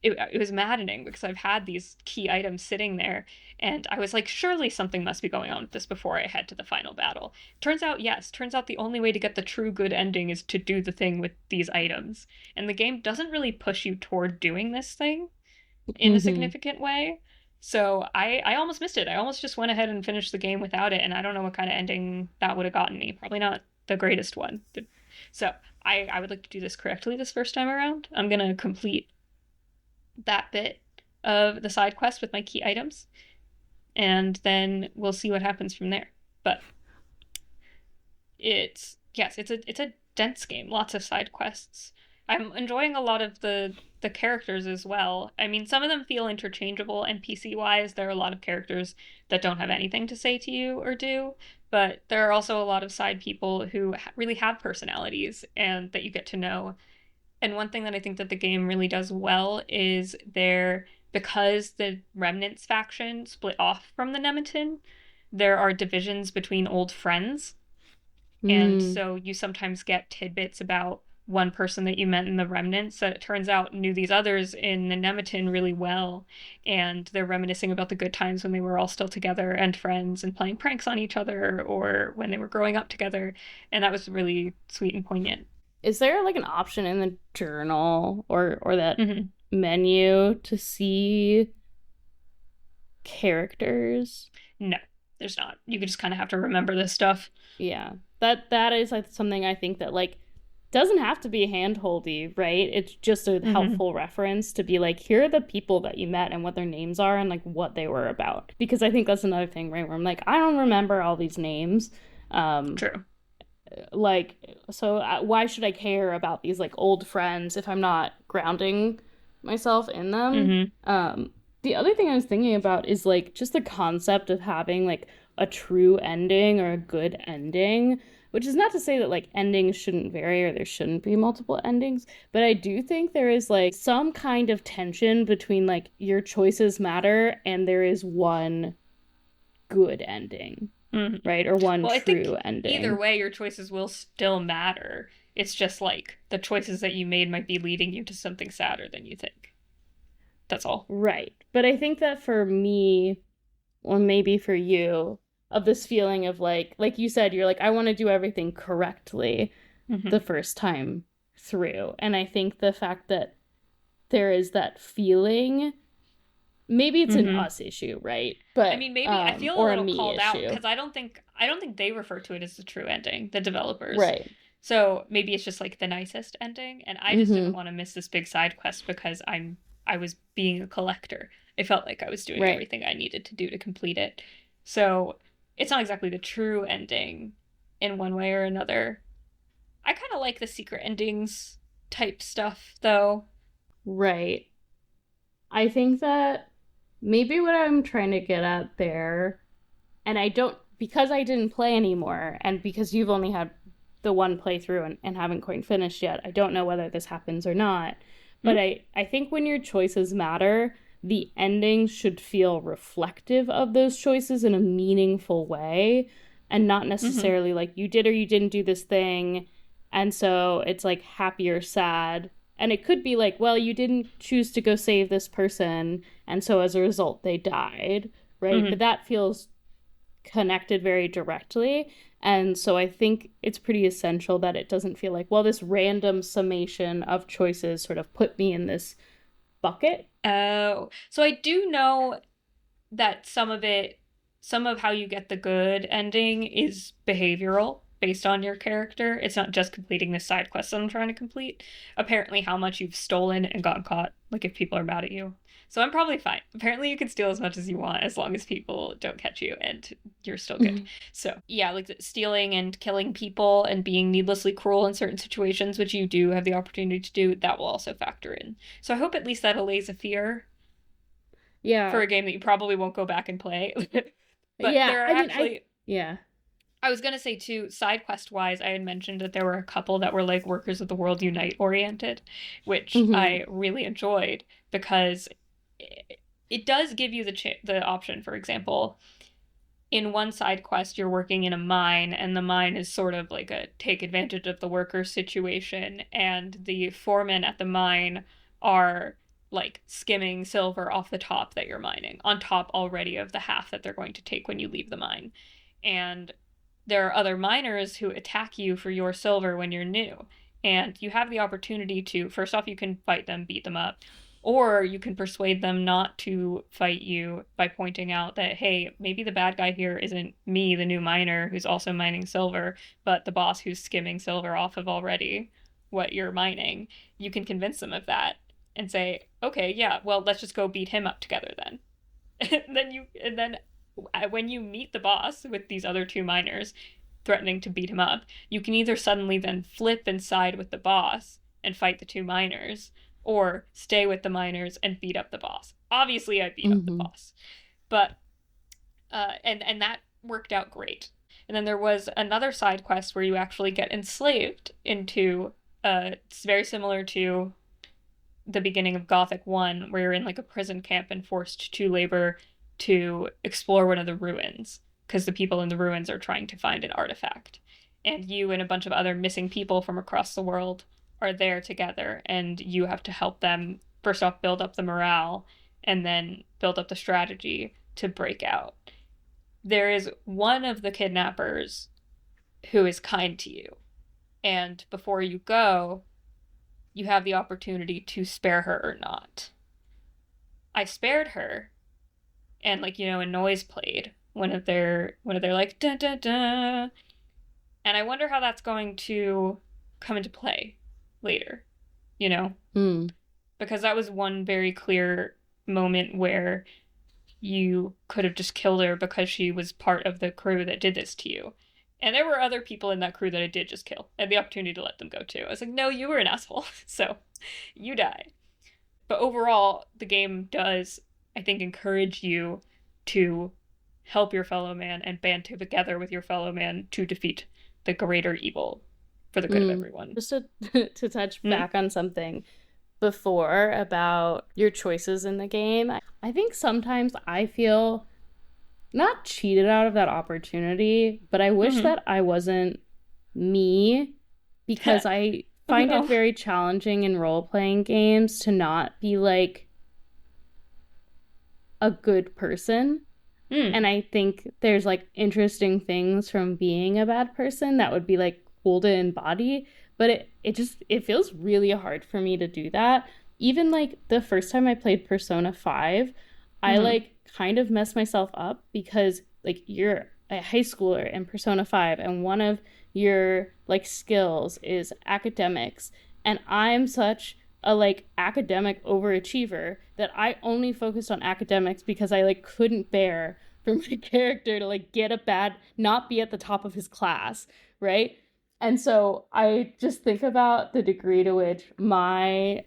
it was maddening because I've had these key items sitting there and I was like, surely something must be going on with this before I head to the final battle. Turns out, yes. Turns out the only way to get the true good ending is to do the thing with these items. And the game doesn't really push you toward doing this thing in a
Mm-hmm.
significant way. So I almost missed it. I almost just went ahead and finished the game without it, and I don't know what kind of ending that would have gotten me. Probably not the greatest one. So I would like to do this correctly this first time around. I'm gonna complete that bit of the side quest with my key items, and then we'll see what happens from there. But it's yes, it's a dense game, lots of side quests. I'm enjoying a lot of the characters as well. I mean, some of them feel interchangeable NPC wise. There are a lot of characters that don't have anything to say to you or do, but there are also a lot of side people who really have personalities and that you get to know. And one thing that I think that the game really does well is because the Remnants faction split off from the Nemeton, there are divisions between old friends. And
Mm.
so you sometimes get tidbits about one person that you met in the Remnants that it turns out knew these others in the Nemeton really well. And they're reminiscing about the good times when they were all still together and friends and playing pranks on each other or when they were growing up together. And that was really sweet and poignant.
Is there like an option in the journal or that
Mm-hmm.
menu to see characters?
No, there's not. You just kind of have to remember this stuff.
Yeah. That is like something I think that like doesn't have to be handholdy, right? It's just a
Mm-hmm.
helpful reference to be like, here are the people that you met and what their names are and like what they were about. Because I think that's another thing, right? Where I'm like, I don't remember all these names. Um,
True.
like, so why should I care about these like old friends if I'm not grounding myself in them?
Mm-hmm.
The other thing I was thinking about is like just the concept of having like a true ending or a good ending, which is not to say that like endings shouldn't vary or there shouldn't be multiple endings, but I do think there is like some kind of tension between like your choices matter and there is one good ending,
Mm-hmm.
right? Or one
Well, I think
true
either
ending.
way, your choices will still matter. It's just like the choices that you made might be leading you to something sadder than you think. That's all.
Right. But I think that for me, or maybe for you, of this feeling of like you said, you're like, I want to do everything correctly
Mm-hmm.
the first time through. And I think the fact that there is that feeling, maybe it's an
Mm-hmm.
us issue, right?
I
But
mean, maybe I feel a
or a
little
me
called out
issue.
because I don't think they refer to it as the true ending, the developers.
Right.
So maybe it's just like the nicest ending, and I just didn't
Mhm.
want to miss this big side quest because I was being a collector. I felt like I was doing
Right.
everything I needed to do to complete it. So it's not exactly the true ending in one way or another. I kind of like the secret endings type stuff though.
Right. I think that maybe what I'm trying to get at there, and I don't, because I didn't play anymore, and because you've only had the one playthrough and haven't quite finished yet, I don't know whether this happens or not. But
Hmm?
I think when your choices matter, the ending should feel reflective of those choices in a meaningful way and not
Mm-hmm.
necessarily like you did or you didn't do this thing. And so it's like happy or sad. And it could be like, well, you didn't choose to go save this person. And so as a result, they died, right?
Mm-hmm.
But that feels connected very directly. And so I think it's pretty essential that it doesn't feel like, well, this random summation of choices sort of put me in this bucket.
Oh, so I do know that some of how you get the good ending is behavioral based on your character. It's not just completing the side quests I'm trying to complete. Apparently, how much you've stolen and gotten caught, like if people are mad at you. So I'm probably fine. Apparently you can steal as much as you want as long as people don't catch you and you're still good. So yeah, like stealing and killing people and being needlessly cruel in certain situations, which you do have the opportunity to do, that will also factor in. So I hope at least that allays a fear for
Yeah.
a game that you probably won't go back and play. But
Yeah.
there are
I mean,
actually
yeah.
I was gonna say too, side quest wise, I had mentioned that there were a couple that were like Workers of the World Unite oriented, which
Hmm.
I really enjoyed because it does give you the option. For example, in one side quest, you're working in a mine, and the mine is sort of like a take advantage of the workers situation, and the foremen at the mine are like skimming silver off the top that you're mining, on top already of the half that they're going to take when you leave the mine. And there are other miners who attack you for your silver when you're new. And you have the opportunity to, first off, you can fight them, beat them up, or you can persuade them not to fight you by pointing out that, hey, maybe the bad guy here isn't me, the new miner who's also mining silver, but the boss who's skimming silver off of already what you're mining. You can convince them of that and say, okay, yeah, well, let's just go beat him up together then. And then when you meet the boss with these other two miners threatening to beat him up, you can either suddenly then flip and side with the boss and fight the two miners, or stay with the miners and beat up the boss. Obviously, I beat up the
Hmm.
boss, but and that worked out great. And then there was another side quest where you actually get enslaved into. It's very similar to the beginning of Gothic 1, where you're in like a prison camp and forced to labor to explore one of the ruins because the people in the ruins are trying to find an artifact. And you and a bunch of other missing people from across the world are there together, and you have to help them first off build up the morale and then build up the strategy to break out. There is one of the kidnappers who is kind to you, and before you go, you have the opportunity to spare her or not. I spared her, and like a noise played, one of their like da da da, and I wonder how that's going to come into play later, you know,
Mm.
because that was one very clear moment where you could have just killed her because she was part of the crew that did this to you. And there were other people in that crew that I did just kill. I had the opportunity to let them go too. I was like, no, you were an asshole, so you die. But overall, the game does, I think, encourage you to help your fellow man and band together with your fellow man to defeat the greater evil for the good of
Mm.
everyone.
Just to to touch
Hmm?
back on something before about your choices in the game, I think sometimes I feel not cheated out of that opportunity, but I wish
Mm-hmm.
that I wasn't me, because I
Oh
find it
no.
very challenging in role playing games to not be like a good person.
Hmm.
And I think there's like interesting things from being a bad person that would be like cool to embody, but it feels really hard for me to do that. Even like the first time I played Persona 5, I
Mm-hmm.
like kind of messed myself up because like you're a high schooler in Persona 5 and one of your like skills is academics, and I'm such a like academic overachiever that I only focused on academics because I like couldn't bear for my character to like get a bad, not be at the top of his class, right? And so I just think about the degree to which my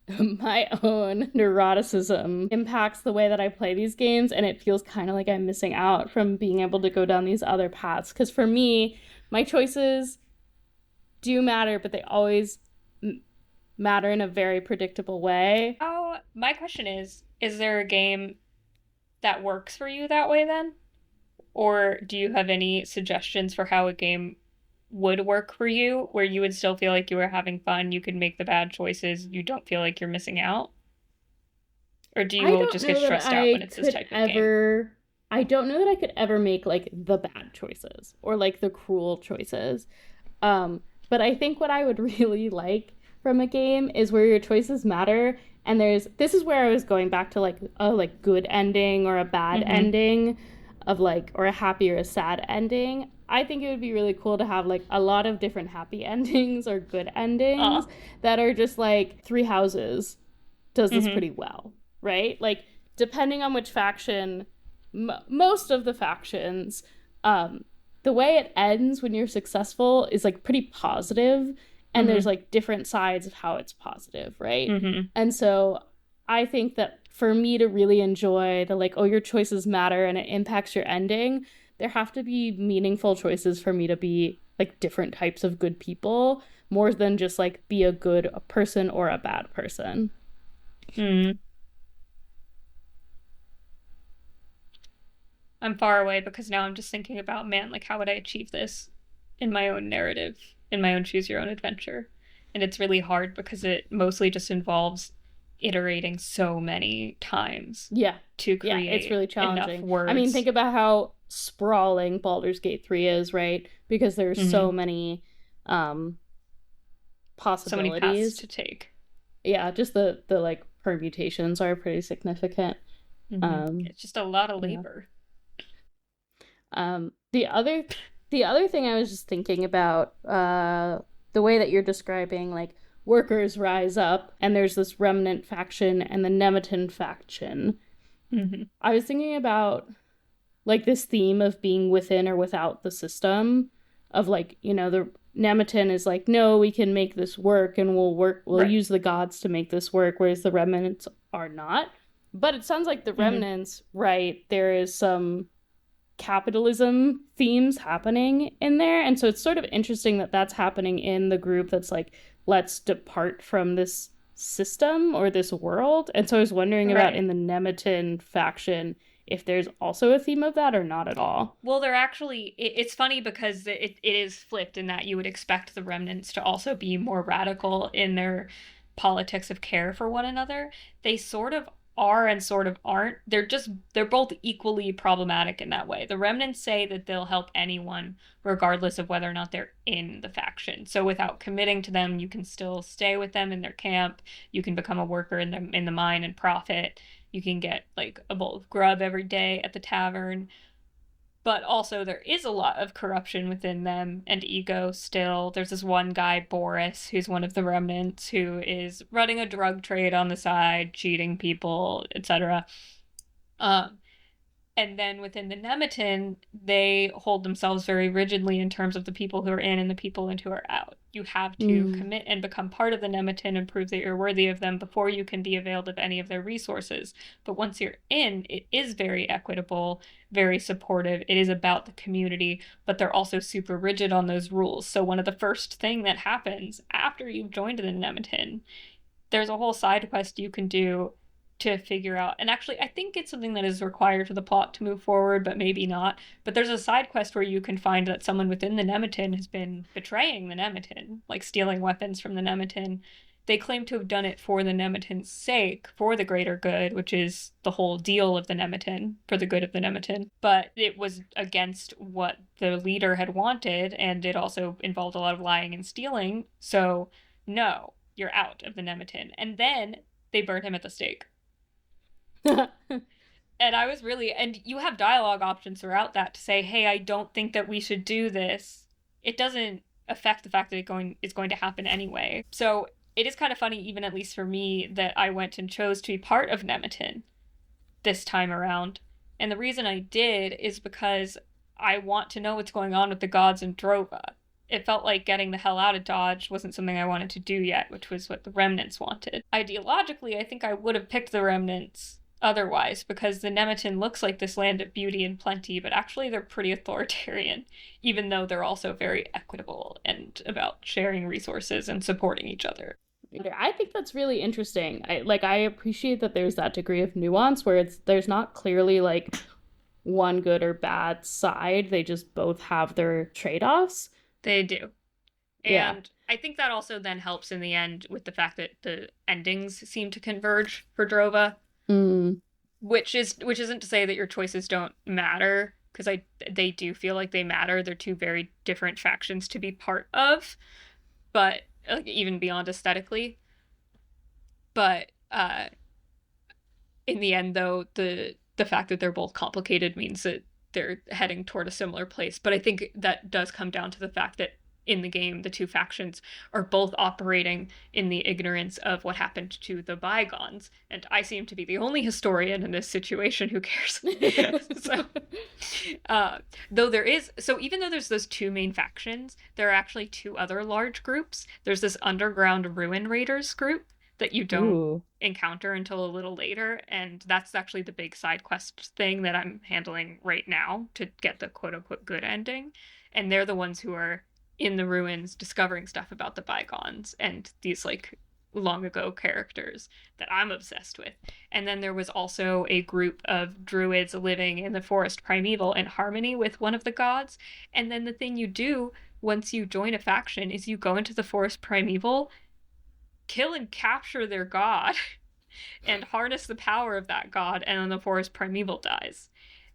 my own neuroticism impacts the way that I play these games, and it feels kind of like I'm missing out from being able to go down these other paths. Because for me, my choices do matter, but they always matter in a very predictable way.
Oh, my question is there a game that works for you that way then? Or do you have any suggestions for how a game would work for you where you would still feel like you were having fun, you could make the bad choices, you don't feel like you're missing out? Or do
I
you
don't
just get
know that
stressed out when
I
it's this
could
type of game?
ever. I don't know that I could ever make like the bad choices or like the cruel choices. Um, but I think what I would really like from a game is where your choices matter, and there's this is where I was going back to like a like good ending or a bad
Mm-hmm.
ending of like, or a happy or a sad ending. I think it would be really cool to have like a lot of different happy endings or good endings
Aw.
that are just like three houses, does this
Mm-hmm.
pretty well, right? Like, depending on which faction, most of the factions, the way it ends when you're successful is like pretty positive, and there's
Mm-hmm.
like different sides of how it's positive, right?
Mm-hmm.
And so I think that for me to really enjoy the like, oh, your choices matter and it impacts your ending, there have to be meaningful choices for me to be like different types of good people more than just like be a good person or a bad person.
Mm. I'm far away because now I'm just thinking about, man, like how would I achieve this in my own narrative, in my own choose your own adventure? And it's really hard because it mostly just involves iterating so many times
Yeah.
to
Yeah, it's
create
really
enough
challenging. I mean,
words.
think about how sprawling Baldur's Gate 3 is, right? Because there's
Mm-hmm.
so many um
So many paths
possibilities.
to take.
Yeah, just the like permutations are pretty significant.
Mm-hmm.
Um
It's just a lot of
yeah.
labor.
Um, the other thing I was just thinking about, the way that you're describing like workers rise up and there's this remnant faction and the Nemeton faction.
Mm-hmm.
I was thinking about like this theme of being within or without the system, of like, you know, the Nemeton is like, no, we can make this work and we'll
Right.
use the gods to make this work, whereas the remnants are not. But it sounds like the
Mm-hmm.
remnants, right, there is some capitalism themes happening in there, and so it's sort of interesting that that's happening in the group that's like, let's depart from this system or this world. And so I was wondering about
Right.
in the Nemeton faction if there's also a theme of that or not at all.
Well, they're actually, it's funny because it is flipped in that you would expect the remnants to also be more radical in their politics of care for one another. They sort of are and sort of aren't. They're both equally problematic in that way. The remnants say that they'll help anyone regardless of whether or not they're in the faction. So without committing to them, you can still stay with them in their camp. You can become a worker in the mine and profit. You can get like a bowl of grub every day at the tavern, but also there is a lot of corruption within them and ego still. There's this one guy, Boris, who's one of the remnants, who is running a drug trade on the side, cheating people, etc. Um, and then within the Nemeton, they hold themselves very rigidly in terms of the people who are in and the people who are out. You have to
Mm.
commit and become part of the Nemeton and prove that you're worthy of them before you can be availed of any of their resources. But once you're in, it is very equitable, very supportive. It is about the community, but they're also super rigid on those rules. So one of the first thing that happens after you've joined the Nemeton, there's a whole side quest you can do to figure out. And actually, I think it's something that is required for the plot to move forward, but maybe not. But there's a side quest where you can find that someone within the Nemeton has been betraying the Nemeton, like stealing weapons from the Nemeton. They claim to have done it for the Nemeton's sake, for the greater good, which is the whole deal of the Nemeton, for the good of the Nemeton. But it was against what the leader had wanted, and it also involved a lot of lying and stealing. So, no, you're out of the Nemeton. And then they burn him at the stake. And I was really, and you have dialogue options throughout that to say, hey, I don't think that we should do this. It doesn't affect the fact that it's going to happen anyway. So it is kind of funny, even at least for me, that I went and chose to be part of Nemeton this time around. And the reason I did is because I want to know what's going on with the gods in Drova. It felt like getting the hell out of Dodge wasn't something I wanted to do yet, which was what the Remnants wanted. Ideologically, I think I would have picked the Remnants otherwise, because the Nemeton looks like this land of beauty and plenty, but actually they're pretty authoritarian, even though they're also very equitable and about sharing resources and supporting each other.
I think that's really interesting. I appreciate that there's that degree of nuance where there's not clearly like one good or bad side. They just both have their trade-offs.
They do.
Yeah.
And I think that also then helps in the end with the fact that the endings seem to converge for Drova,
Mm.
which isn't to say that your choices don't matter, because they do feel like they matter. They're two very different factions to be part of, but like, even beyond aesthetically. But in the end, though, the fact that they're both complicated means that they're heading toward a similar place. But I think that does come down to the fact that in the game, the two factions are both operating in the ignorance of what happened to the bygones. And I seem to be the only historian in this situation who cares. So, though there is, so even though there's those two main factions, there are actually two other large groups. There's this underground ruin raiders group that you don't encounter until a little later, and that's actually the big side quest thing that I'm handling right now to get the quote-unquote good ending. And they're the ones who are in the ruins discovering stuff about the bygones and these like long ago characters that I'm obsessed with. And then there was also a group of druids living in the forest primeval in harmony with one of the gods. And then the thing you do once you join a faction is you go into the forest primeval, kill and capture their god, and harness the power of that god, and then the forest primeval dies.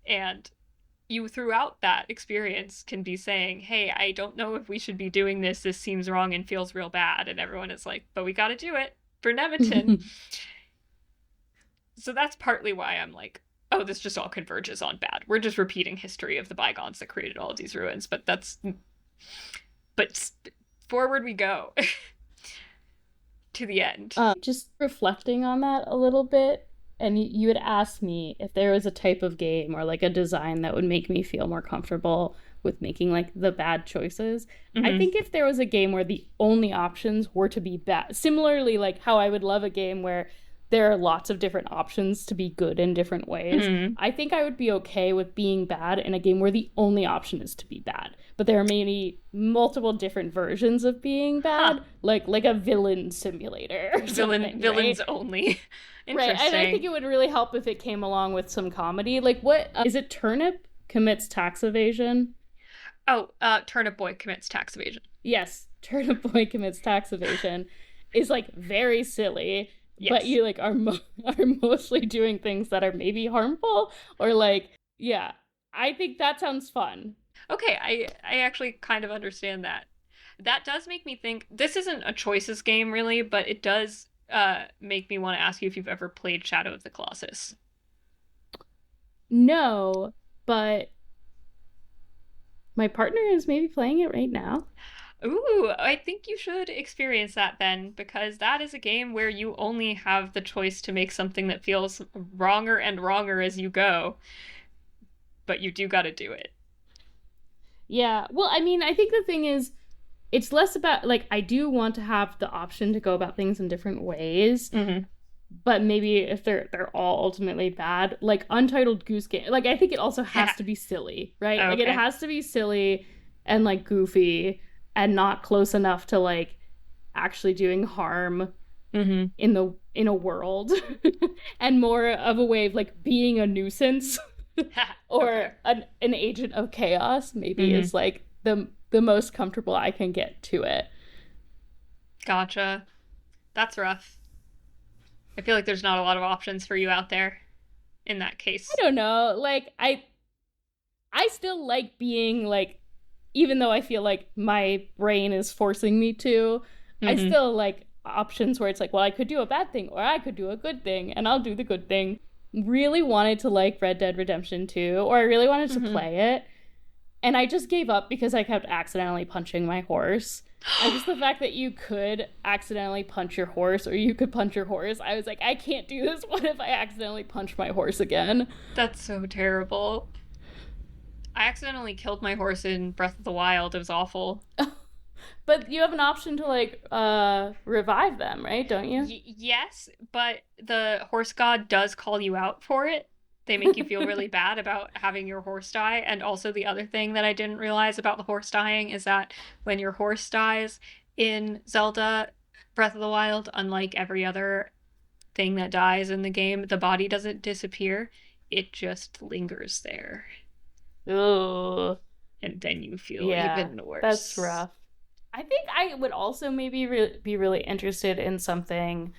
And you, throughout that experience, can be saying, hey, I don't know if we should be doing this. This seems wrong and feels real bad. And everyone is like, but we got to do it for Nemeton. So that's partly why I'm like, oh, this just all converges on bad. We're just repeating history of the bygones that created all of these ruins. But forward we go to the end.
Just reflecting on that a little bit. And you had asked me if there was a type of game or like a design that would make me feel more comfortable with making like the bad choices. I think if there was a game where the only options were to be bad, similarly like how I would love a game where there are lots of different options to be good in different ways, I think I would be okay with being bad in a game where the only option is to be bad. But there are maybe multiple different versions of being bad, like a villain simulator or something,
villains
right?
only.
Right, and I think it would really help if it came along with some comedy. Like, what is it? Turnip commits tax evasion.
Oh, Turnip Boy commits tax evasion.
Yes, Turnip Boy commits tax evasion is like very silly,
yes.
But you like are mostly doing things that are maybe harmful or like, yeah. I think that sounds fun.
Okay, I actually kind of understand that. That does make me think, this isn't a choices game really, but it does make me want to ask you if you've ever played Shadow of the Colossus.
No, but my partner is maybe playing it right now.
Ooh, I think you should experience that then, because that is a game where you only have the choice to make something that feels wronger and wronger as you go. But you do gotta do it.
Yeah, well, I mean, I think the thing is, it's less about, like, I do want to have the option to go about things in different ways, but maybe if they're all ultimately bad, like Untitled Goose Game, like, I think it also has to be silly, right?
Okay.
Like, it has to be silly and, like, goofy and not close enough to, like, actually doing harm in a world and more of a way of, like, being a nuisance or an agent of chaos, maybe is, like, the most comfortable I can get to it.
Gotcha. That's rough. I feel like there's not a lot of options for you out there in that case.
I don't know. Like, I still like being, like, even though I feel like my brain is forcing me to, I still like options where it's like, well, I could do a bad thing or I could do a good thing and I'll do the good thing. Really wanted to like Red Dead Redemption 2, or I really wanted to play it. And I just gave up because I kept accidentally punching my horse. And just the fact that you could accidentally punch your horse, or you could punch your horse, I was like, I can't do this. What if I accidentally punch my horse again?
That's so terrible. I accidentally killed my horse in Breath of the Wild. It was awful.
But you have an option to, like, revive them, right? Don't you?
Yes, but the horse god does call you out for it. They make you feel really bad about having your horse die. And also the other thing that I didn't realize about the horse dying is that when your horse dies in Zelda Breath of the Wild, unlike every other thing that dies in the game, the body doesn't disappear. It just lingers there.
Ooh.
And then you feel even worse.
That's rough. I think I would also maybe be really interested in something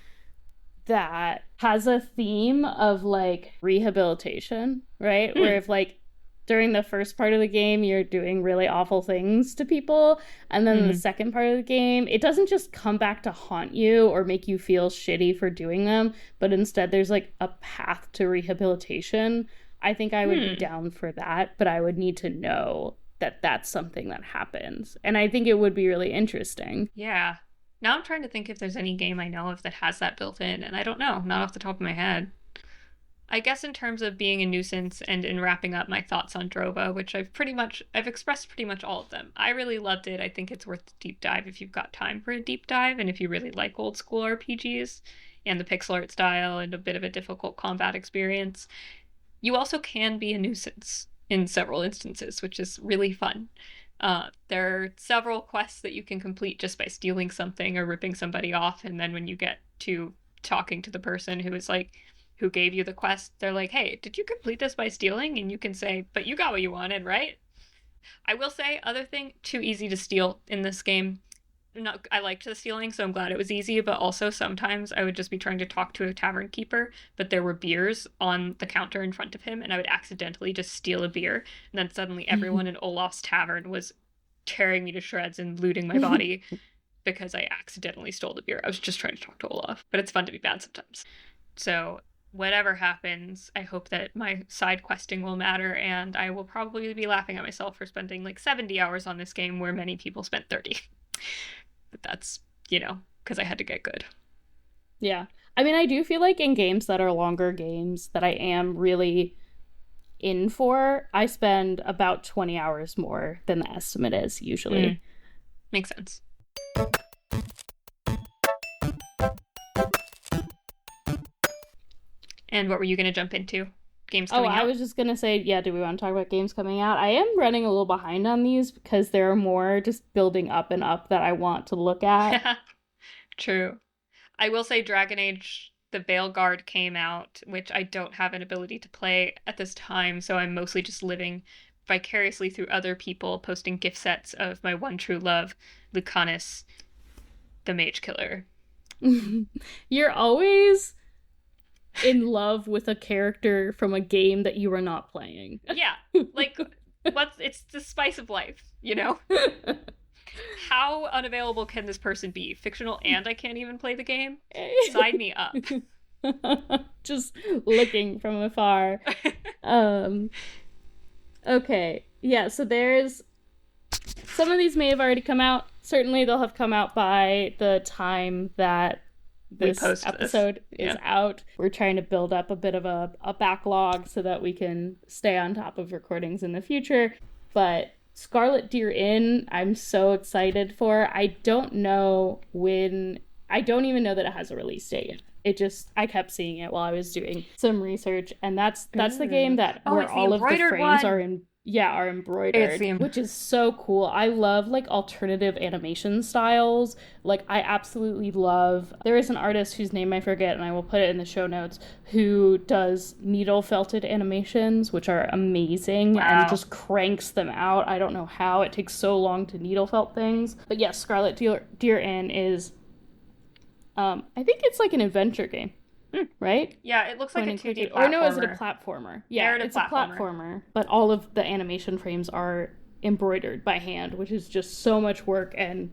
that has a theme of, like, rehabilitation, right? Where if, like, during the first part of the game, you're doing really awful things to people, and then the second part of the game, it doesn't just come back to haunt you or make you feel shitty for doing them, but instead there's, like, a path to rehabilitation. I think I would be down for that, but I would need to know that that's something that happens. And I think it would be really interesting.
Yeah. Now I'm trying to think if there's any game I know of that has that built in, and I don't know, not off the top of my head. I guess in terms of being a nuisance and in wrapping up my thoughts on Drova, which I've expressed pretty much all of them. I really loved it. I think it's worth a deep dive if you've got time for a deep dive and if you really like old school RPGs and the pixel art style and a bit of a difficult combat experience. You also can be a nuisance in several instances, which is really fun. There are several quests that you can complete just by stealing something or ripping somebody off, and then when you get to talking to the person who gave you the quest, they're like, hey, did you complete this by stealing? And you can say, but you got what you wanted, right? I will say, other thing, too easy to steal in this game. I liked the stealing, so I'm glad it was easy, but also sometimes I would just be trying to talk to a tavern keeper, but there were beers on the counter in front of him, and I would accidentally just steal a beer, and then suddenly everyone in Olaf's tavern was tearing me to shreds and looting my body because I accidentally stole the beer. I was just trying to talk to Olaf, but it's fun to be bad sometimes. So whatever happens, I hope that my side questing will matter, and I will probably be laughing at myself for spending like 70 hours on this game where many people spent 30. But that's, because I had to get good.
Yeah. I mean, I do feel like in games that are longer games that I am really in for, I spend about 20 hours more than the estimate is usually.
Makes sense. And what were you going to jump into? Games coming out?
I was just going to say, yeah, do we want to talk about games coming out? I am running a little behind on these because there are more just building up and up that I want to look at.
True. I will say Dragon Age, the Veilguard came out, which I don't have an ability to play at this time, so I'm mostly just living vicariously through other people posting gift sets of my one true love, Lucanus, the Mage Killer.
You're always in love with a character from a game that you are not playing.
Yeah, like it's the spice of life, How unavailable can this person be? Fictional and I can't even play the game? Sign me up.
Just looking from afar. Okay. Yeah, so there's some of these may have already come out. Certainly they'll have come out by the time that this episode is out. We're trying to build up a bit of a backlog so that we can stay on top of recordings in the future. But Scarlet Deer Inn, I'm so excited for. I don't even know that it has a release date. I kept seeing it while I was doing some research, and that's the game where all of the frames are embroidered, which is so cool. I love like alternative animation styles. Like I absolutely love, there is an artist whose name I forget and I will put it in the show notes, who does needle felted animations, which are amazing.
Wow.
And just cranks them out. I don't know how it takes so long to needle felt things. But yes, Scarlet Deer Inn is I think it's like an adventure game. Right?
Yeah, it looks like a 2D platformer.
Or no, is it a platformer? Yeah, it's a platformer. But all of the animation frames are embroidered by hand, which is just so much work and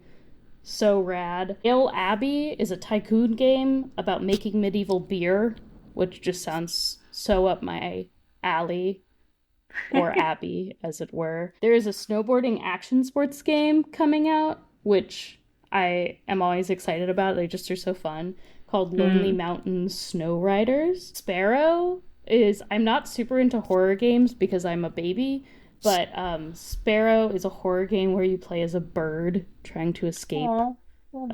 so rad. Ale Abbey is a tycoon game about making medieval beer, which just sounds so up my alley. Or Abbey, as it were. There is a snowboarding action sports game coming out, which I am always excited about. They just are so fun. Called Lonely Mountain Snow Riders. Sparrow is, I'm not super into horror games because I'm a baby, but Sparrow is a horror game where you play as a bird trying to escape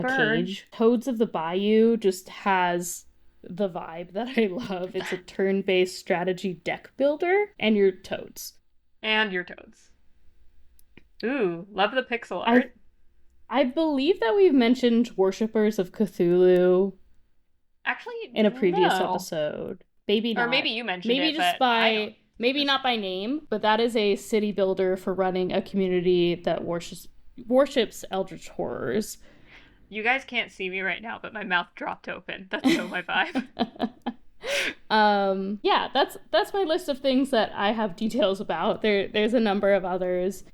cage. Toads of the Bayou just has the vibe that I love. It's a turn-based strategy deck builder, and you're toads.
Ooh, love the pixel art.
I believe that we've mentioned Worshippers of Cthulhu.
Actually,
in a previous episode. Maybe not.
Or maybe you mentioned
maybe
it,
just by maybe not by name, but that is a city builder for running a community that worships eldritch horrors.
You guys can't see me right now, but my mouth dropped open. That's so my vibe.
Yeah, that's my list of things that I have details about. There's a number of others.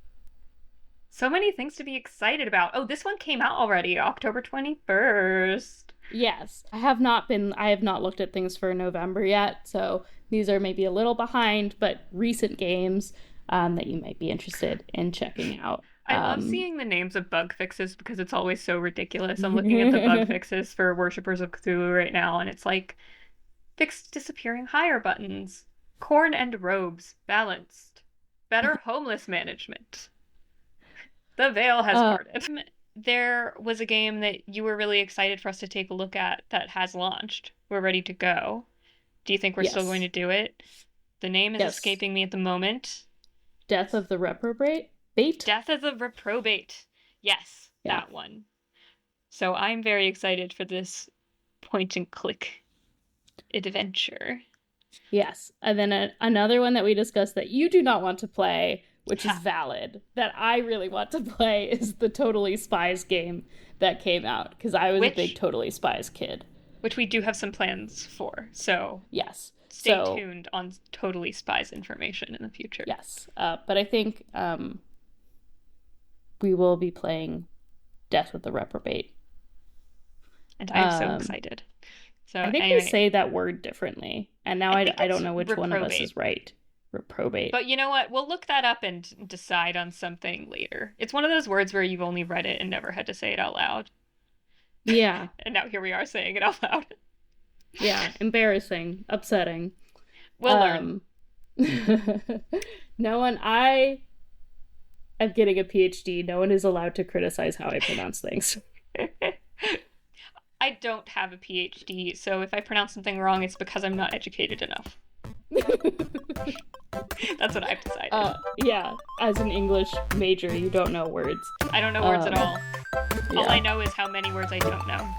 So many things to be excited about. Oh, this one came out already, October 21st.
Yes. I have not looked at things for November yet, so these are maybe a little behind, but recent games. that you might be interested in checking out.
I love seeing the names of bug fixes because it's always so ridiculous. I'm looking at the bug fixes for Worshippers of Cthulhu right now, and it's like fixed disappearing hire buttons, corn and robes balanced, better homeless management. The veil has parted. There was a game that you were really excited for us to take a look at that has launched. We're ready to go. Do you think we're still going to do it? The name is escaping me at the moment.
Death of the Reprobate?
Death of the Reprobate. Yes, that one. So I'm very excited for this point and click adventure.
Yes. And then another one that we discussed that you do not want to play, which is valid, that I really want to play, is the Totally Spies game that came out, because I was a big Totally Spies kid.
Which we do have some plans for, so
yes,
stay tuned on Totally Spies information in the future.
Yes, but I think we will be playing Death with the Reprobate.
And I'm so excited. So
I think we say that word differently, and now I don't know which
reprobate.
one of us is right. Reprobate.
But you know what? We'll look that up and decide on something later. It's one of those words where you've only read it and never had to say it out loud.
Yeah.
And now here we are saying it out loud.
Yeah, embarrassing, upsetting.
We'll learn.
I am getting a PhD. No one is allowed to criticize how I pronounce things.
I don't have a PhD, so if I pronounce something wrong, it's because I'm not educated enough. That's what I've decided.
Yeah, as an English major, you don't know words.
I don't know words at all. All I know is how many words I don't know.